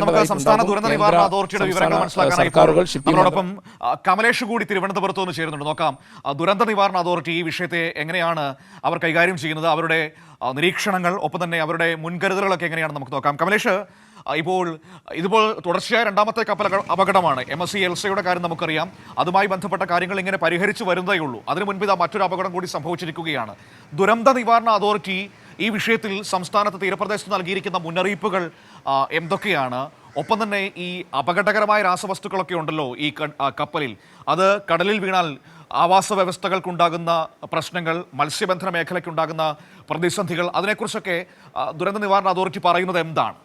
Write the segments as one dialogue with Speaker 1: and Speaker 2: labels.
Speaker 1: നമുക്ക് സംസ്ഥാന ദുരന്ത നിവാരണ അതോറിറ്റിയുടെ വിവരങ്ങൾ മനസ്സിലാക്കാനായി നമ്മളോടൊപ്പം കമലേഷ് കൂടി തിരുവനന്തപുരത്ത് നിന്ന് ചേരുന്നുണ്ട്. നോക്കാം, ദുരന്ത നിവാരണ അതോറിറ്റി ഈ വിഷയത്തെ എങ്ങനെയാണ് അവർ കൈകാര്യം ചെയ്യുന്നത്, അവരുടെ നിരീക്ഷണങ്ങൾ, ഒപ്പം തന്നെ അവരുടെ മുൻകരുതലുകളൊക്കെ എങ്ങനെയാണെന്ന് നമുക്ക് നോക്കാം. കമലേഷ്, ഇതിപ്പോൾ തുടർച്ചയായ രണ്ടാമത്തെ കപ്പൽ അപകടമാണ്. MSC എൽസയുടെ കാര്യം നമുക്കറിയാം. അതുമായി ബന്ധപ്പെട്ട കാര്യങ്ങൾ ഇങ്ങനെ പരിഹരിച്ചു വരുന്നതേ ഉള്ളൂ. അതിനു മുൻപ് ഇതാ മറ്റൊരു അപകടം കൂടി സംഭവിച്ചിരിക്കുകയാണ്. ദുരന്ത നിവാരണ അതോറിറ്റി ഈ വിഷയത്തിൽ സംസ്ഥാനത്ത് തീരപ്രദേശത്ത് നൽകിയിരിക്കുന്ന മുന്നറിയിപ്പുകൾ എന്തൊക്കെയാണ്? ഒപ്പം തന്നെ ഈ അപകടകരമായ രാസവസ്തുക്കളൊക്കെ ഉണ്ടല്ലോ ഈ കപ്പലിൽ, അത് കടലിൽ വീണാൽ ആവാസ വ്യവസ്ഥകൾക്കുണ്ടാകുന്ന പ്രശ്നങ്ങൾ, മത്സ്യബന്ധന മേഖലയ്ക്കുണ്ടാകുന്ന പ്രതിസന്ധികൾ, അതിനെക്കുറിച്ചൊക്കെ ദുരന്ത നിവാരണ അതോറിറ്റി പറയുന്നത് എന്താണ്?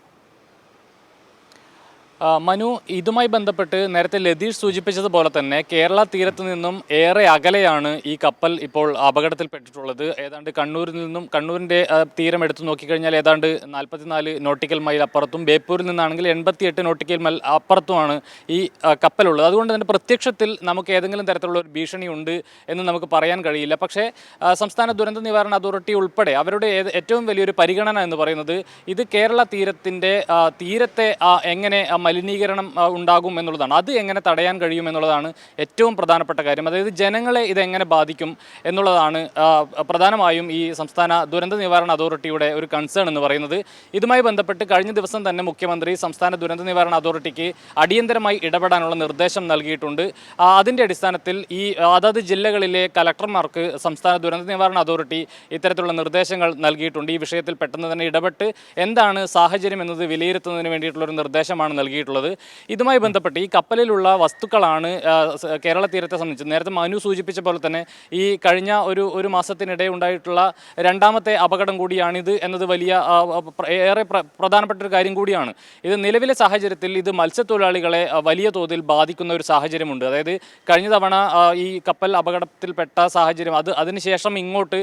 Speaker 2: മനു, ഇതുമായി ബന്ധപ്പെട്ട് നേരത്തെ ലതീഷ് സൂചിപ്പിച്ചതുപോലെ തന്നെ കേരള തീരത്ത് നിന്നും ഏറെ അകലെയാണ് ഈ കപ്പൽ ഇപ്പോൾ അപകടത്തിൽപ്പെട്ടിട്ടുള്ളത്. ഏതാണ്ട് കണ്ണൂരിൻ്റെ തീരം എടുത്തു നോക്കിക്കഴിഞ്ഞാൽ ഏതാണ്ട് 44 നോട്ടിക്കൽ മൈൽ അപ്പുറത്തും, ബേപ്പൂരിൽ നിന്നാണെങ്കിൽ 88 നോട്ടിക്കൽ മൈൽ അപ്പുറത്തുമാണ് ഈ കപ്പലുള്ളത്. അതുകൊണ്ട് തന്നെ പ്രത്യക്ഷത്തിൽ നമുക്ക് ഏതെങ്കിലും തരത്തിലുള്ള ഒരു ഭീഷണി ഉണ്ട് എന്ന് നമുക്ക് പറയാൻ കഴിയില്ല. പക്ഷേ സംസ്ഥാന ദുരന്ത നിവാരണ അതോറിറ്റി ഉൾപ്പെടെ അവരുടെ ഏറ്റവും വലിയൊരു പരിഗണന എന്ന് പറയുന്നത് ഇത് കേരള തീരത്തെ എങ്ങനെ മലിനീകരണം ഉണ്ടാകും എന്നുള്ളതാണ്. അത് എങ്ങനെ തടയാൻ കഴിയും എന്നുള്ളതാണ് ഏറ്റവും പ്രധാനപ്പെട്ട കാര്യം. അതായത് ജനങ്ങളെ ഇതെങ്ങനെ ബാധിക്കും എന്നുള്ളതാണ് പ്രധാനമായും ഈ സംസ്ഥാന ദുരന്ത നിവാരണ അതോറിറ്റിയുടെ ഒരു കൺസേൺ എന്ന് പറയുന്നത്. ഇതുമായി ബന്ധപ്പെട്ട് കഴിഞ്ഞ ദിവസം തന്നെ മുഖ്യമന്ത്രി സംസ്ഥാന ദുരന്ത നിവാരണ അതോറിറ്റിക്ക് അടിയന്തരമായി ഇടപെടാനുള്ള നിർദ്ദേശം നൽകിയിട്ടുണ്ട്. അതിൻ്റെ അടിസ്ഥാനത്തിൽ ഈ അതത് ജില്ലകളിലെ കലക്ടർമാർക്ക് സംസ്ഥാന ദുരന്ത നിവാരണ അതോറിറ്റി ഇത്തരത്തിലുള്ള നിർദ്ദേശങ്ങൾ നൽകിയിട്ടുണ്ട്. ഈ വിഷയത്തിൽ പെട്ടെന്ന് തന്നെ ഇടപെട്ട് എന്താണ് സാഹചര്യം എന്നത് വിലയിരുത്തുന്നതിന് വേണ്ടിയിട്ടുള്ളൊരു നിർദ്ദേശമാണ് നൽകിയിട്ടുള്ളത്. ഇതുമായി ബന്ധപ്പെട്ട് ഈ കപ്പലിലുള്ള വസ്തുക്കളാണ് കേരള തീരത്തെ സംബന്ധിച്ച് നേരത്തെ മനു സൂചിപ്പിച്ച പോലെ തന്നെ ഈ കഴിഞ്ഞ ഒരു മാസത്തിനിടെ ഉണ്ടായിട്ടുള്ള രണ്ടാമത്തെ അപകടം കൂടിയാണിത് എന്നത് ഏറെ പ്രധാനപ്പെട്ട ഒരു കാര്യം കൂടിയാണ്. ഇത് നിലവിലെ സാഹചര്യത്തിൽ ഇത് മത്സ്യത്തൊഴിലാളികളെ വലിയ തോതിൽ ബാധിക്കുന്ന ഒരു സാഹചര്യമുണ്ട്. അതായത് കഴിഞ്ഞ തവണ ഈ കപ്പൽ അപകടത്തിൽപ്പെട്ട സാഹചര്യം, അതിനുശേഷം ഇങ്ങോട്ട്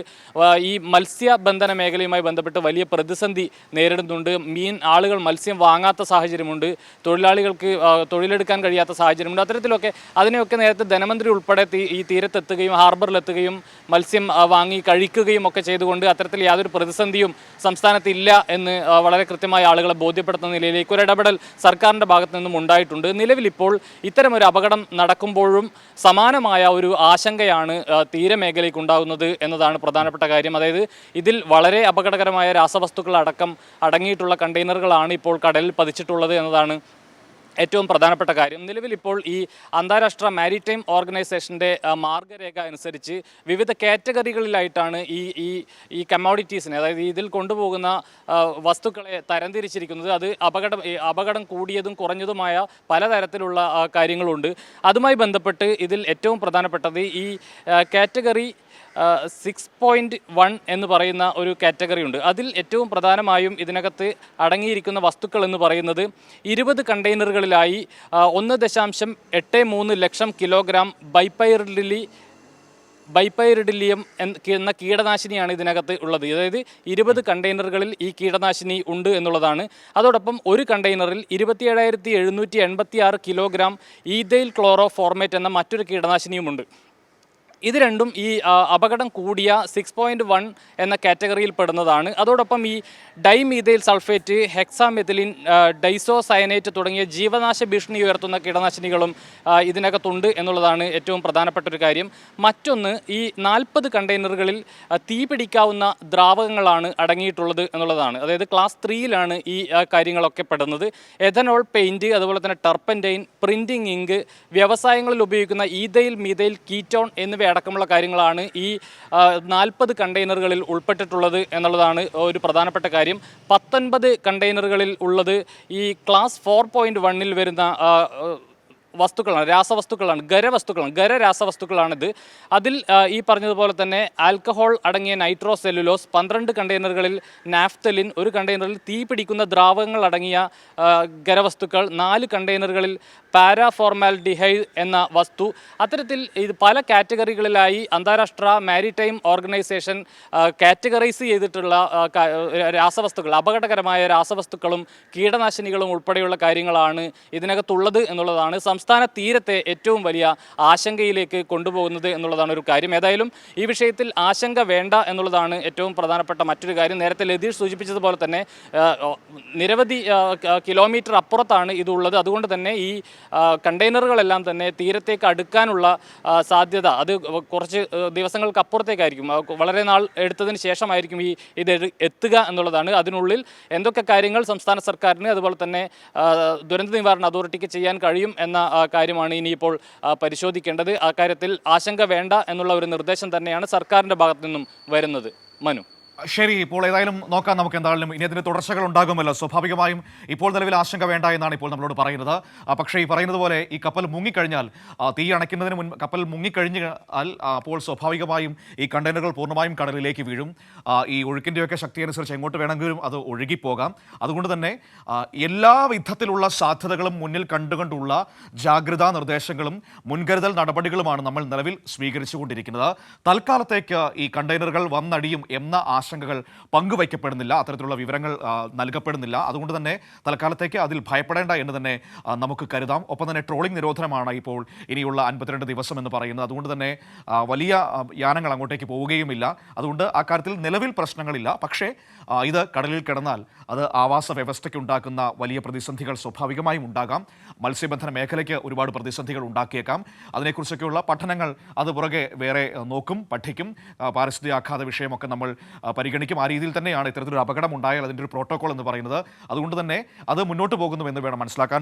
Speaker 2: ഈ മത്സ്യബന്ധന മേഖലയുമായി ബന്ധപ്പെട്ട് വലിയ പ്രതിസന്ധി നേരിടുന്നുണ്ട്. ആളുകൾ മത്സ്യം വാങ്ങാത്ത സാഹചര്യമുണ്ട്, തൊഴിലാളികൾക്ക് തൊഴിലെടുക്കാൻ കഴിയാത്ത സാഹചര്യമുണ്ട്. അത്തരത്തിലൊക്കെ അതിനെയൊക്കെ നേരത്തെ ധനമന്ത്രി ഉൾപ്പെടെ ഈ തീരത്തെത്തുകയും ഹാർബറിലെത്തുകയും മത്സ്യം വാങ്ങി കഴിക്കുകയും ഒക്കെ ചെയ്തുകൊണ്ട് അത്തരത്തിൽ യാതൊരു പ്രതിസന്ധിയും സംസ്ഥാനത്തില്ല എന്ന് വളരെ കൃത്യമായി ആളുകളെ ബോധ്യപ്പെടുത്തുന്ന നിലയിലേക്ക് ഒരു ഇടപെടൽ സർക്കാരിൻ്റെ ഭാഗത്തു നിന്നും ഉണ്ടായിട്ടുണ്ട്. നിലവിലിപ്പോൾ ഇത്തരമൊരു അപകടം നടക്കുമ്പോഴും സമാനമായ ഒരു ആശങ്കയാണ് തീരമേഖലയ്ക്ക് ഉണ്ടാകുന്നത് എന്നതാണ് പ്രധാനപ്പെട്ട കാര്യം. അതായത് ഇതിൽ വളരെ അപകടകരമായ രാസവസ്തുക്കൾ അടങ്ങിയിട്ടുള്ള കണ്ടെയ്നറുകളാണ് ഇപ്പോൾ കടലിൽ പതിച്ചിട്ടുള്ളത് എന്നതാണ് ഏറ്റവും പ്രധാനപ്പെട്ട കാര്യം. നിലവിൽ ഇപ്പോൾ ഈ അന്താരാഷ്ട്ര മാരിടൈം ഓർഗനൈസേഷൻ്റെ മാർഗരേഖ അനുസരിച്ച് വിവിധ കാറ്റഗറികളിലായിട്ടാണ് ഈ കമ്മോഡിറ്റീസിനെ, അതായത് ഇതിൽ കൊണ്ടുപോകുന്ന വസ്തുക്കളെ തരംതിരിച്ചിരിക്കുന്നത്. അത് അപകടം കൂടിയതും കുറഞ്ഞതുമായ പലതരത്തിലുള്ള കാര്യങ്ങളുണ്ട്. അതുമായി ബന്ധപ്പെട്ട് ഇതിൽ ഏറ്റവും പ്രധാനപ്പെട്ടത് ഈ കാറ്റഗറി 6.1 എന്ന് പറയുന്ന ഒരു കാറ്റഗറി ഉണ്ട്. അതിൽ ഏറ്റവും പ്രധാനമായും ഇതിനകത്ത് അടങ്ങിയിരിക്കുന്ന വസ്തുക്കൾ എന്ന് പറയുന്നത് 20 കണ്ടെയ്നറുകളിലായി 1.83 ലക്ഷം കിലോഗ്രാം ബൈപ്പൈറിഡിലിയം എന്ന കീടനാശിനിയാണ് ഇതിനകത്ത് ഉള്ളത്. അതായത് 20 കണ്ടെയ്നറുകളിൽ ഈ കീടനാശിനി ഉണ്ട് എന്നുള്ളതാണ്. അതോടൊപ്പം ഒരു കണ്ടെയ്നറിൽ 27,786 കിലോഗ്രാം ഈഥൈൽ ക്ലോറോ ഫോർമേറ്റ് എന്ന മറ്റൊരു കീടനാശിനിയുമുണ്ട്. ഇത് രണ്ടും ഈ അപകടം കൂടിയ 6.1 എന്ന കാറ്റഗറിയിൽ പെടുന്നതാണ്. അതോടൊപ്പം ഈ ഡൈമീഥൈൽ സൾഫേറ്റ്, ഹെക്സാമെഥിലിൻ, ഡൈസോസയനേറ്റ് തുടങ്ങിയ ജീവനാശ ഭീഷണി ഉയർത്തുന്ന കീടനാശിനികളും ഇതിനകത്തുണ്ട് എന്നുള്ളതാണ് ഏറ്റവും പ്രധാനപ്പെട്ട ഒരു കാര്യം. മറ്റൊന്ന്, ഈ 40 കണ്ടെയ്നറുകളിൽ തീ പിടിക്കാവുന്ന ദ്രാവകങ്ങളാണ് അടങ്ങിയിട്ടുള്ളത് എന്നുള്ളതാണ്. അതായത് ക്ലാസ് 3യിലാണ് ഈ കാര്യങ്ങളൊക്കെ പെടുന്നത്. എഥനോൾ, പെയിൻറ്റ്, അതുപോലെ തന്നെ ടർപ്പൻറ്റൈൻ, പ്രിൻറ്റിംഗ് ഇങ്ക്, വ്യവസായങ്ങളിൽ ഉപയോഗിക്കുന്ന ഈഥൈൽ, മീഥൈൽ, കീറ്റോൺ എന്നിവ അടക്കമുള്ള കാര്യങ്ങളാണ് ഈ 40 കണ്ടെയ്നറുകളിൽ ഉൾപ്പെട്ടിട്ടുള്ളത് എന്നുള്ളതാണ് ഒരു പ്രധാനപ്പെട്ട കാര്യം. 19 കണ്ടെയ്നറുകളിൽ ഉള്ളത് ഈ ക്ലാസ് 4.1ൽ വരുന്ന വസ്തുക്കളാണ്, രാസവസ്തുക്കളാണ്, ഖരരാസവസ്തുക്കളാണിത്. അതിൽ ഈ പറഞ്ഞതുപോലെ തന്നെ ആൽക്കഹോൾ അടങ്ങിയ നൈട്രോ സെല്ലുലോസ്, 12 കണ്ടെയ്നറുകളിൽ നാഫ്തലിൻ, ഒരു കണ്ടെയ്നറിൽ തീ പിടിക്കുന്ന ദ്രാവകങ്ങൾ അടങ്ങിയ ഖരവസ്തുക്കൾ, 4 കണ്ടെയ്നറുകളിൽ പാരാഫോർമാൽഡിഹൈഡ് എന്ന വസ്തു. അത്തരത്തിൽ ഇത് പല കാറ്റഗറികളിലായി അന്താരാഷ്ട്ര മാരിടൈം ഓർഗനൈസേഷൻ കാറ്റഗറൈസ് ചെയ്തിട്ടുള്ള രാസവസ്തുക്കൾ, അപകടകരമായ രാസവസ്തുക്കളും കീടനാശിനികളും ഉൾപ്പെടെയുള്ള കാര്യങ്ങളാണ് ഇതിനകത്തുള്ളത് എന്നുള്ളതാണ്. സംസ്ഥാന തീരത്തെ ഏറ്റവും വലിയ ആശങ്കയിലേക്ക് കൊണ്ടുപോകുന്നത് എന്നുള്ളതാണ് ഒരു കാര്യം. ഏതായാലും ഈ വിഷയത്തിൽ ആശങ്ക വേണ്ട എന്നുള്ളതാണ് ഏറ്റവും പ്രധാനപ്പെട്ട മറ്റൊരു കാര്യം. നേരത്തെ ലതീഷ് സൂചിപ്പിച്ചതുപോലെ തന്നെ നിരവധി കിലോമീറ്റർ അപ്പുറത്താണ് ഇതുള്ളത്. അതുകൊണ്ട് തന്നെ ഈ കണ്ടെയ്നറുകളെല്ലാം തന്നെ തീരത്തേക്ക് അടുക്കാനുള്ള സാധ്യത അത് കുറച്ച് ദിവസങ്ങൾക്ക് അപ്പുറത്തേക്കായിരിക്കും, വളരെ നാൾ എടുത്തതിന് ശേഷമായിരിക്കും ഇത് എത്തുക എന്നുള്ളതാണ്. അതിനുള്ളിൽ എന്തൊക്കെ കാര്യങ്ങൾ സംസ്ഥാന സർക്കാരിന് അതുപോലെ തന്നെ ദുരന്ത നിവാരണ അതോറിറ്റിക്ക് ചെയ്യാൻ കഴിയും എന്ന കാര്യമാണ് ഇനിയിപ്പോൾ പരിശോധിക്കേണ്ടത്. ആ കാര്യത്തിൽ ആശങ്ക വേണ്ട എന്നുള്ള ഒരു നിർദ്ദേശം തന്നെയാണ് സർക്കാരിൻ്റെ ഭാഗത്തു നിന്നും വരുന്നത്. മനു.
Speaker 1: ശരി, ഇപ്പോൾ ഏതായാലും നോക്കാം നമുക്ക്. എന്തായാലും ഇനി അതിന് തുടർച്ചകൾ ഉണ്ടാകുമല്ലോ. സ്വാഭാവികമായും ഇപ്പോൾ നിലവിൽ ആശങ്ക വേണ്ട എന്നാണ് ഇപ്പോൾ നമ്മളോട് പറയുന്നത്. പക്ഷേ ഈ പറയുന്നത് പോലെ ഈ കപ്പൽ മുങ്ങിക്കഴിഞ്ഞാൽ, തീ അണയ്ക്കുന്നതിന് മുൻപ് കപ്പൽ മുങ്ങിക്കഴിഞ്ഞാൽ അപ്പോൾ സ്വാഭാവികമായും ഈ കണ്ടെയ്നറുകൾ പൂർണ്ണമായും കടലിലേക്ക് വീഴും. ഈ ഒഴുക്കിൻ്റെയൊക്കെ ശക്തി അനുസരിച്ച് എങ്ങോട്ട് വേണമെങ്കിലും അത് ഒഴുകിപ്പോകാം. അതുകൊണ്ട് തന്നെ എല്ലാ വിധത്തിലുള്ള സാധ്യതകളും മുന്നിൽ കണ്ടുകൊണ്ടുള്ള ജാഗ്രതാ നിർദ്ദേശങ്ങളും മുൻകരുതൽ നടപടികളുമാണ് നമ്മൾ നിലവിൽ സ്വീകരിച്ചുകൊണ്ടിരിക്കുന്നത്. തൽക്കാലത്തേക്ക് ഈ കണ്ടെയ്നറുകൾ വന്നടിയും എന്ന ആശങ്കകൾ പങ്കുവയ്ക്കപ്പെടുന്നില്ല, അത്തരത്തിലുള്ള വിവരങ്ങൾ നൽകപ്പെടുന്നില്ല. അതുകൊണ്ട് തന്നെ തൽക്കാലത്തേക്ക് അതിൽ ഭയപ്പെടേണ്ട എന്ന് തന്നെ നമുക്ക് കരുതാം. ഒപ്പം തന്നെ ട്രോളിംഗ് നിരോധനമാണ് ഇപ്പോൾ ഇനിയുള്ള 52 ദിവസം എന്ന് പറയുന്നത്. അതുകൊണ്ട് തന്നെ വലിയ യാനങ്ങൾ അങ്ങോട്ടേക്ക് പോവുകയുമില്ല. അതുകൊണ്ട് ആ കാര്യത്തിൽ നിലവിൽ പ്രശ്നങ്ങളില്ല. പക്ഷേ ഇത് കടലിൽ കിടന്നാൽ അത് ആവാസ വ്യവസ്ഥയ്ക്ക് ഉണ്ടാക്കുന്ന വലിയ പ്രതിസന്ധികൾ സ്വാഭാവികമായും ഉണ്ടാകാം. മത്സ്യബന്ധന മേഖലയ്ക്ക് ഒരുപാട് പ്രതിസന്ധികൾ ഉണ്ടാക്കിയേക്കാം. അതിനെക്കുറിച്ചൊക്കെയുള്ള പഠനങ്ങൾ അത് പുറകെ വേറെ നോക്കും, പഠിക്കും. പാരിസ്ഥിതികാഘാത വിഷയമൊക്കെ നമ്മൾ പരിഗണിക്കും. ആ രീതിയിൽ തന്നെയാണ് ഇത്തരത്തിലൊരു അപകടം ഉണ്ടായാൽ അതിൻ്റെ ഒരു പ്രോട്ടോകോൾ എന്ന് പറയുന്നത്. അതുകൊണ്ട് തന്നെ അത് മുന്നോട്ട് പോകുന്നുവെന്ന് വേണം മനസ്സിലാക്കാൻ.